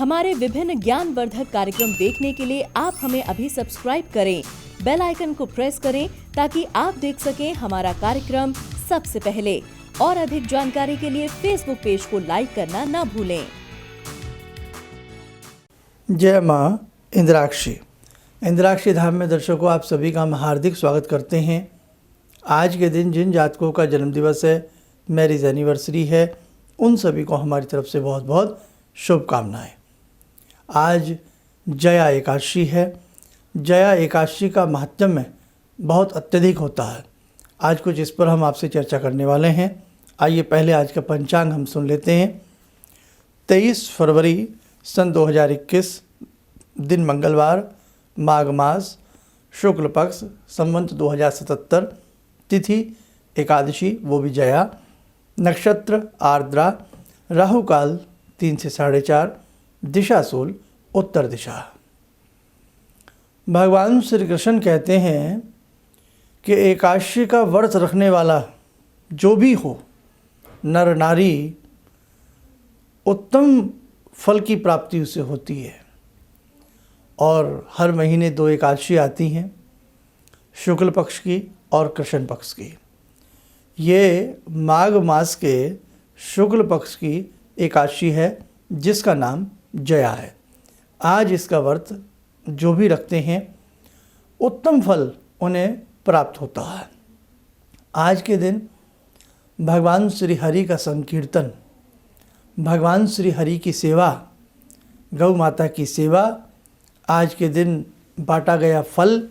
हमारे विभिन्न ज्ञानवर्धक कार्यक्रम देखने के लिए आप हमें अभी सब्सक्राइब करें, बेल आइकन को प्रेस करें ताकि आप देख सकें हमारा कार्यक्रम सबसे पहले। और अधिक जानकारी के लिए फेसबुक पेज को लाइक करना ना भूलें। जय माँ इंद्राक्षी। इंद्राक्षी धाम में दर्शकों आप सभी का हम हार्दिक स्वागत करते हैं। आज के दिन जिन जातकों का जन्मदिवस है, मैरिज एनिवर्सरी है, उन सभी को हमारी तरफ से बहुत बहुत शुभकामनाएं। आज जया एकादशी है। जया एकादशी का महात्म्य बहुत अत्यधिक होता है। आज कुछ इस पर हम आपसे चर्चा करने वाले हैं। आइए पहले आज का पंचांग हम सुन लेते हैं। 23 फरवरी सन 2021, दिन मंगलवार, माघ मास, शुक्ल पक्ष, संवत 2077, तिथि एकादशी वो भी जया, नक्षत्र आर्द्रा, राहु काल 3 से 4:30, दिशा सूल उत्तर दिशा। भगवान श्री कृष्ण कहते हैं कि एकादशी का व्रत रखने वाला जो भी हो, नर नारी, उत्तम फल की प्राप्ति उसे होती है। और हर महीने 2 एकादशी आती हैं, शुक्ल पक्ष की और कृष्ण पक्ष की। ये माघ मास के शुक्ल पक्ष की एकादशी है जिसका नाम जया है। आज इसका व्रत जो भी रखते हैं उत्तम फल उन्हें प्राप्त होता है। आज के दिन भगवान श्री हरि का संकीर्तन, भगवान श्री हरि की सेवा, गौ माता की सेवा, आज के दिन बांटा गया फल,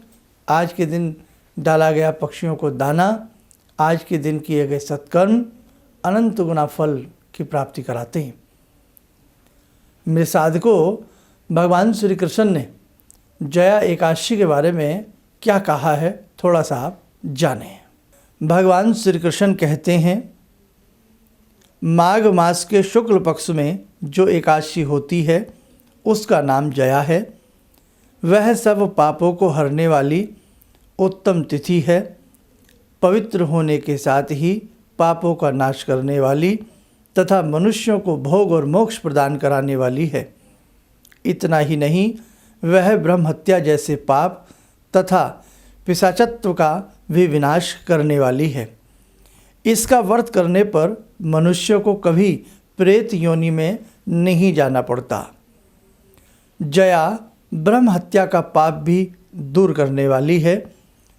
आज के दिन डाला गया पक्षियों को दाना, आज के दिन किए गए सत्कर्म अनंत गुना फल की प्राप्ति कराते हैं। मेरे साधकों, भगवान श्री कृष्ण ने जया एकादशी के बारे में क्या कहा है थोड़ा सा आप जानें। भगवान श्री कृष्ण कहते हैं, माघ मास के शुक्ल पक्ष में जो एकादशी होती है उसका नाम जया है। वह सब पापों को हरने वाली उत्तम तिथि है। पवित्र होने के साथ ही पापों का नाश करने वाली तथा मनुष्यों को भोग और मोक्ष प्रदान कराने वाली है। इतना ही नहीं, वह ब्रह्म हत्या जैसे पाप तथा पिशाचत्व का भी विनाश करने वाली है। इसका व्रत करने पर मनुष्यों को कभी प्रेत योनि में नहीं जाना पड़ता। जया ब्रह्म हत्या का पाप भी दूर करने वाली है।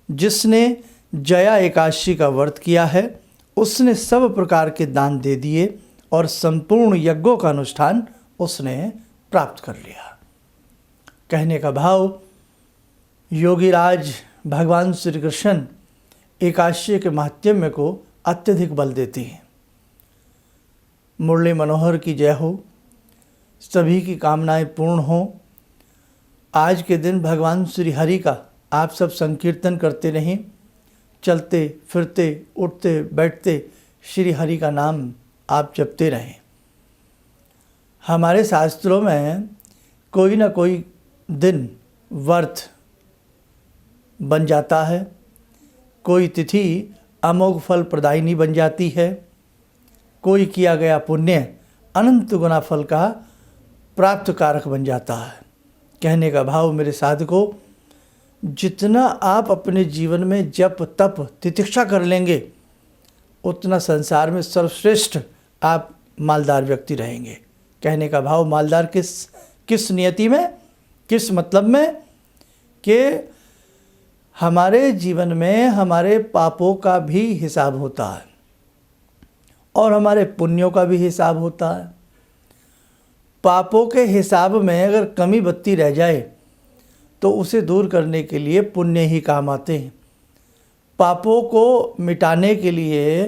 जिसने जया एकादशी का व्रत किया है उसने सब प्रकार के दान दे दिए और संपूर्ण यज्ञों का अनुष्ठान उसने प्राप्त कर लिया। कहने का भाव, योगीराज भगवान श्री कृष्ण एकादशी के महात्म्य को अत्यधिक बल देते हैं। मुरली मनोहर की जय हो, सभी की कामनाएं पूर्ण हो। आज के दिन भगवान श्री हरि का आप सब संकीर्तन करते रहें। चलते फिरते उठते बैठते श्री हरि का नाम आप जपते रहें। हमारे शास्त्रों में कोई ना कोई दिन व्रत बन जाता है, कोई तिथि अमोघ फल प्रदायिनी बन जाती है, कोई किया गया पुण्य अनंत गुना फल का प्राप्त कारक बन जाता है। कहने का भाव, मेरे साधकों, जितना आप अपने जीवन में जप तप तितिक्षा कर लेंगे उतना संसार में सर्वश्रेष्ठ आप मालदार व्यक्ति रहेंगे। कहने का भाव, मालदार किस नियति में, किस मतलब में कि हमारे जीवन में हमारे पापों का भी हिसाब होता है और हमारे पुण्यों का भी हिसाब होता है। पापों के हिसाब में अगर कमी बत्ती रह जाए तो उसे दूर करने के लिए पुण्य ही काम आते हैं। पापों को मिटाने के लिए,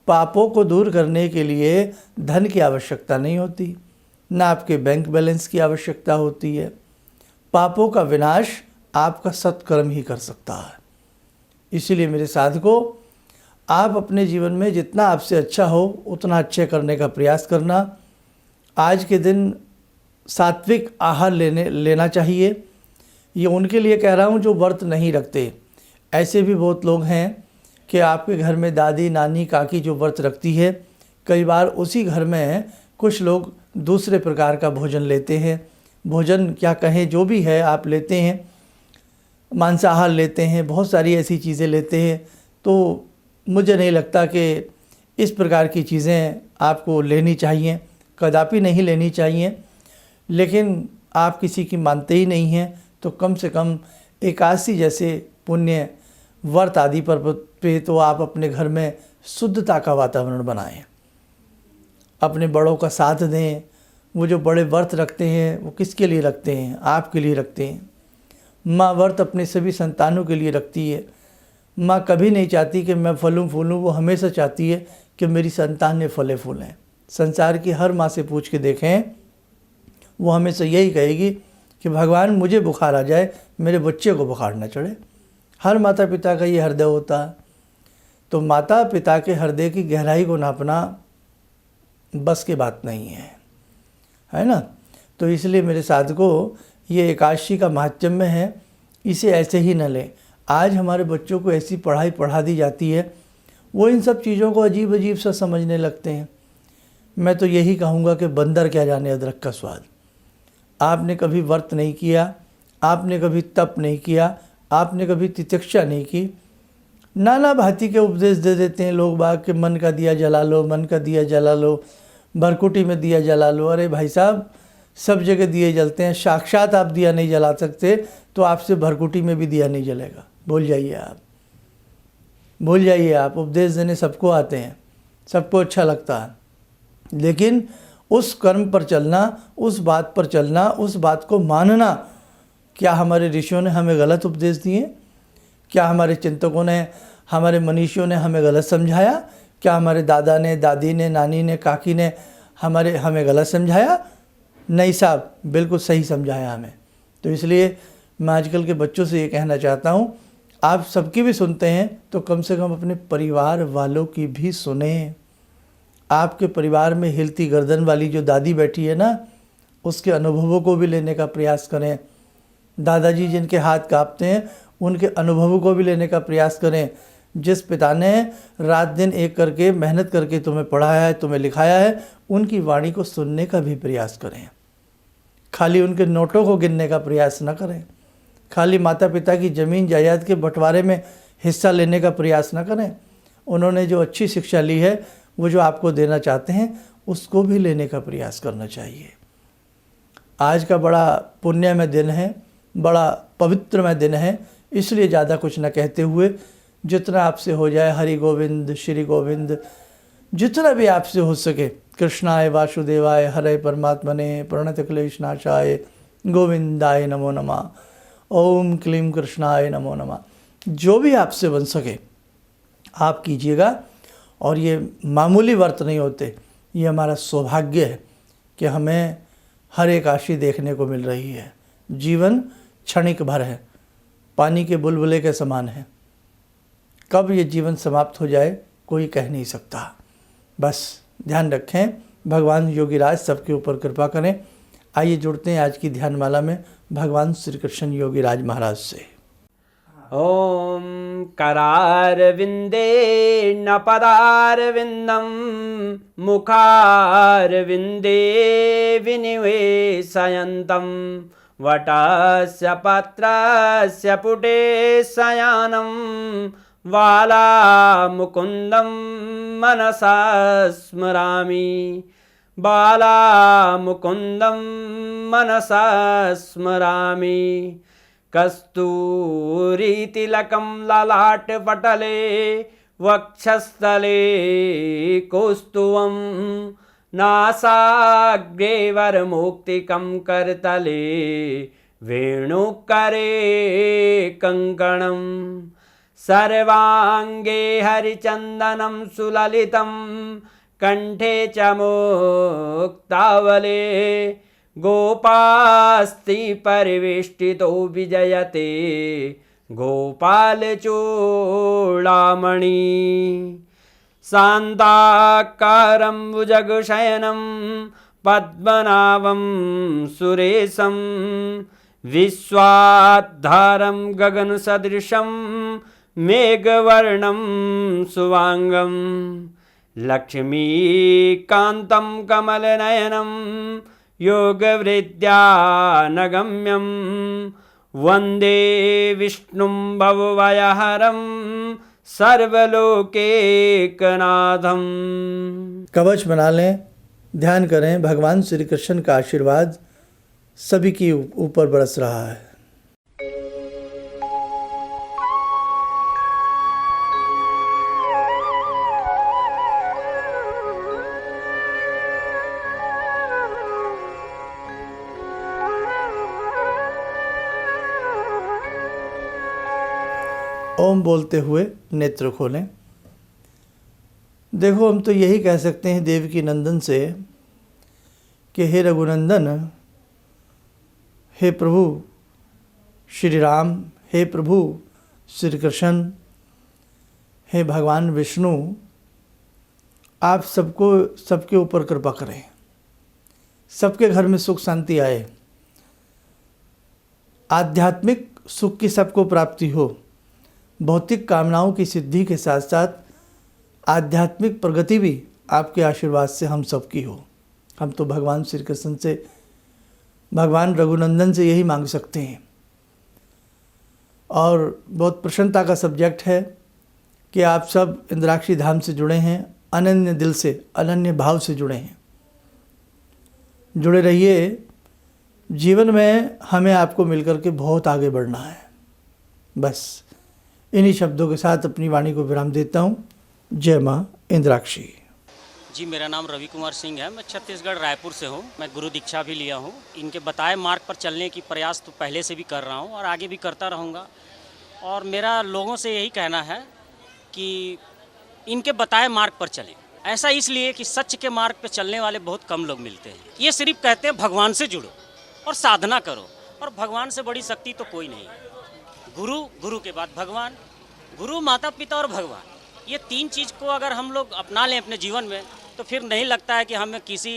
पापों को दूर करने के लिए धन की आवश्यकता नहीं होती, ना आपके बैंक बैलेंस की आवश्यकता होती है। पापों का विनाश आपका सत्कर्म ही कर सकता है। इसीलिए मेरे साधकों, आप अपने जीवन में जितना आपसे अच्छा हो उतना अच्छे करने का प्रयास करना। आज के दिन सात्विक आहार लेना चाहिए। ये उनके लिए कह रहा हूँ जो व्रत नहीं रखते। ऐसे भी बहुत लोग हैं कि आपके घर में दादी नानी काकी जो व्रत रखती है, कई बार उसी घर में कुछ लोग दूसरे प्रकार का भोजन लेते हैं। भोजन क्या कहें, जो भी है आप लेते हैं, मांसाहार लेते हैं, बहुत सारी ऐसी चीज़ें लेते हैं। तो मुझे नहीं लगता कि इस प्रकार की चीज़ें आपको लेनी चाहिए, कदापि नहीं लेनी चाहिए। लेकिन आप किसी की मानते ही नहीं हैं तो कम से कम एकादशी जैसे पुण्य व्रत आदि पर पे तो आप अपने घर में शुद्धता का वातावरण बनाएं, अपने बड़ों का साथ दें। वो जो बड़े व्रत रखते हैं वो किसके लिए रखते हैं? आपके लिए रखते हैं। माँ व्रत अपने सभी संतानों के लिए रखती है। माँ कभी नहीं चाहती कि मैं फलूँ फूलूँ, वो हमेशा चाहती है कि मेरी संतान ने फले फूलें। संसार की हर माँ से पूछ के देखें, वो हमेशा यही कहेगी कि भगवान मुझे बुखार आ जाए, मेरे बच्चे को बुखार न चढ़े। हर माता पिता का ये हृदय होता है। तो माता पिता के हृदय की गहराई को नापना बस की बात नहीं है ना। तो इसलिए मेरे साधकों, ये एकादशी का महात्म्य है, इसे ऐसे ही न लें। आज हमारे बच्चों को ऐसी पढ़ाई पढ़ा दी जाती है, वो इन सब चीज़ों को अजीब अजीब सा समझने लगते हैं। मैं तो यही कहूँगा कि बंदर क्या जाने अदरक का स्वाद। आपने कभी व्रत नहीं किया, आपने कभी तप नहीं किया, आपने कभी तितिक्षा नहीं की, नाना भांति के उपदेश दे देते हैं लोग बाग के, मन का दिया जला लो, मन का दिया जला लो, भरकुटी में दिया जला लो। अरे भाई साहब, सब जगह दिए जलते हैं, साक्षात आप दिया नहीं जला सकते तो आपसे भरकुटी में भी दिया नहीं जलेगा। भूल जाइए आप, भूल जाइए आप। उपदेश देने सबको आते हैं, सबको अच्छा लगता है, लेकिन उस कर्म पर चलना, उस बात पर चलना, उस बात को मानना, क्या हमारे ऋषियों ने हमें गलत उपदेश दिए? क्या हमारे चिंतकों ने, हमारे मनीषियों ने हमें गलत समझाया? क्या हमारे दादा ने, दादी ने, नानी ने, काकी ने हमें गलत समझाया? नहीं साहब, बिल्कुल सही समझाया हमें। तो इसलिए मैं आजकल के बच्चों से ये कहना चाहता हूँ, आप सबकी भी सुनते हैं तो कम से कम अपने परिवार वालों की भी सुने। आपके परिवार में हिलती गर्दन वाली जो दादी बैठी है ना, उसके अनुभवों को भी लेने का प्रयास करें। दादाजी जिनके हाथ कांपते हैं, उनके अनुभवों को भी लेने का प्रयास करें। जिस पिता ने रात दिन एक करके मेहनत करके तुम्हें पढ़ाया है, तुम्हें लिखाया है, उनकी वाणी को सुनने का भी प्रयास करें। खाली उनके नोटों को गिनने का प्रयास न करें। खाली माता पिता की ज़मीन जायदाद के बंटवारे में हिस्सा लेने का प्रयास न करें। उन्होंने जो अच्छी शिक्षा ली है, वो जो आपको देना चाहते हैं, उसको भी लेने का प्रयास करना चाहिए। आज का बड़ा पुण्यमय दिन है, बड़ा पवित्रमय दिन है, इसलिए ज़्यादा कुछ न कहते हुए जितना आपसे हो जाए, हरि गोविंद, श्री गोविंद, जितना भी आपसे हो सके, कृष्णाय वासुदेवाय हरे परमात्मने प्रणत क्लेशनाशाय गोविंदाय नमो नमः, ओम क्लीम कृष्णाय नमो नमः, जो भी आपसे बन सके आप कीजिएगा। और ये मामूली व्रत नहीं होते, ये हमारा सौभाग्य है कि हमें हर एकादशी देखने को मिल रही है। जीवन क्षणिक भर है, पानी के बुलबुले के समान है। कब ये जीवन समाप्त हो जाए कोई कह नहीं सकता। बस ध्यान रखें, भगवान योगीराज सबके ऊपर कृपा करें। आइए जुड़ते हैं आज की ध्यानमाला में भगवान श्री कृष्ण योगीराज महाराज से। ओम करारविंदे न पदारविंदम मुखारविंदे विनिवेशयन्तम वटस्य पत्रस्य पुटे शयानं बालामुकुन्दं मनसा स्मरामि, बालामुकुन्दं मनसा स्मरामि। कस्तूरीतिलकं ललाटपटले वक्षस्थले कौस्तुभं नासाग्रे वरमुक्तिकं करतले वेणुकरे कङ्कणं सर्वाङ्गे हरिचन्दनं सुललितं कण्ठे च मुक्तावले गोपास्ति परिवेष्टितो विजयते गोपालचूडामणि। शान्ताकारं भुजगशयनं पद्मनाभं सुरेशं विश्वाधारं गगनसदृशं मेघवर्णं शुभांगं लक्ष्मीकान्तं कमलनयनं योगवृद्ध्यानगम्यं वन्दे विष्णुं भवभयहरं सर्वलोकैकनाथं। कवच बना लें, ध्यान करें, भगवान श्री कृष्ण का आशीर्वाद सभी के ऊपर बरस रहा है। ओम बोलते हुए नेत्र खोलें। देखो, हम तो यही कह सकते हैं देवकी नंदन से कि हे रघुनंदन, हे प्रभु श्री राम, हे प्रभु श्री कृष्ण, हे भगवान विष्णु, आप सबके ऊपर कृपा करें, सबके घर में सुख शांति आए, आध्यात्मिक सुख की सबको प्राप्ति हो, भौतिक कामनाओं की सिद्धि के साथ साथ आध्यात्मिक प्रगति भी आपके आशीर्वाद से हम सबकी हो। हम तो भगवान श्री कृष्ण से, भगवान रघुनंदन से यही मांग सकते हैं। और बहुत प्रसन्नता का सब्जेक्ट है कि आप सब इंद्राक्षी धाम से जुड़े हैं, अनन्य दिल से, अनन्य भाव से जुड़े हैं। जुड़े रहिए, जीवन में हमें आपको मिलकर के बहुत आगे बढ़ना है। बस इन्हीं शब्दों के साथ अपनी वाणी को विराम देता हूँ। जय माँ इंद्राक्षी। जी, मेरा नाम रवि कुमार सिंह है। मैं छत्तीसगढ़ रायपुर से हूँ। मैं गुरु दीक्षा भी लिया हूँ। इनके बताए मार्ग पर चलने की प्रयास तो पहले से भी कर रहा हूँ और आगे भी करता रहूँगा। और मेरा लोगों से यही कहना है कि इनके बताए मार्ग पर चलें। ऐसा इसलिए कि सच के मार्ग पर चलने वाले बहुत कम लोग मिलते हैं। ये सिर्फ कहते हैं भगवान से जुड़ो और साधना करो, और भगवान से बड़ी शक्ति तो कोई नहीं है। गुरु के बाद भगवान, गुरु, माता पिता और भगवान, ये तीन चीज़ को अगर हम लोग अपना लें अपने जीवन में तो फिर नहीं लगता है कि हमें किसी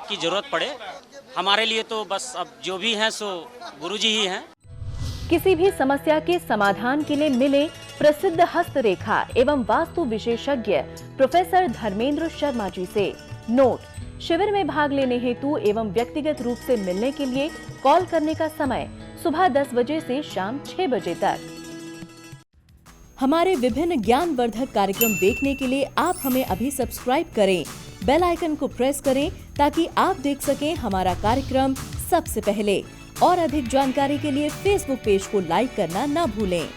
की ज़रूरत पड़े। हमारे लिए तो बस अब जो भी हैं सो गुरु जी ही हैं। किसी भी समस्या के समाधान के लिए मिले प्रसिद्ध हस्तरेखा एवं वास्तु विशेषज्ञ प्रोफेसर धर्मेंद्र शर्मा जी से। नोट: शिविर में भाग लेने हेतु एवं व्यक्तिगत रूप से मिलने के लिए कॉल करने का समय सुबह 10 बजे से शाम 6 बजे तक। हमारे विभिन्न ज्ञानवर्धक कार्यक्रम देखने के लिए आप हमें अभी सब्सक्राइब करें, बेल आइकन को प्रेस करें ताकि आप देख सकें हमारा कार्यक्रम सबसे पहले। और अधिक जानकारी के लिए फेसबुक पेज को लाइक करना न भूलें।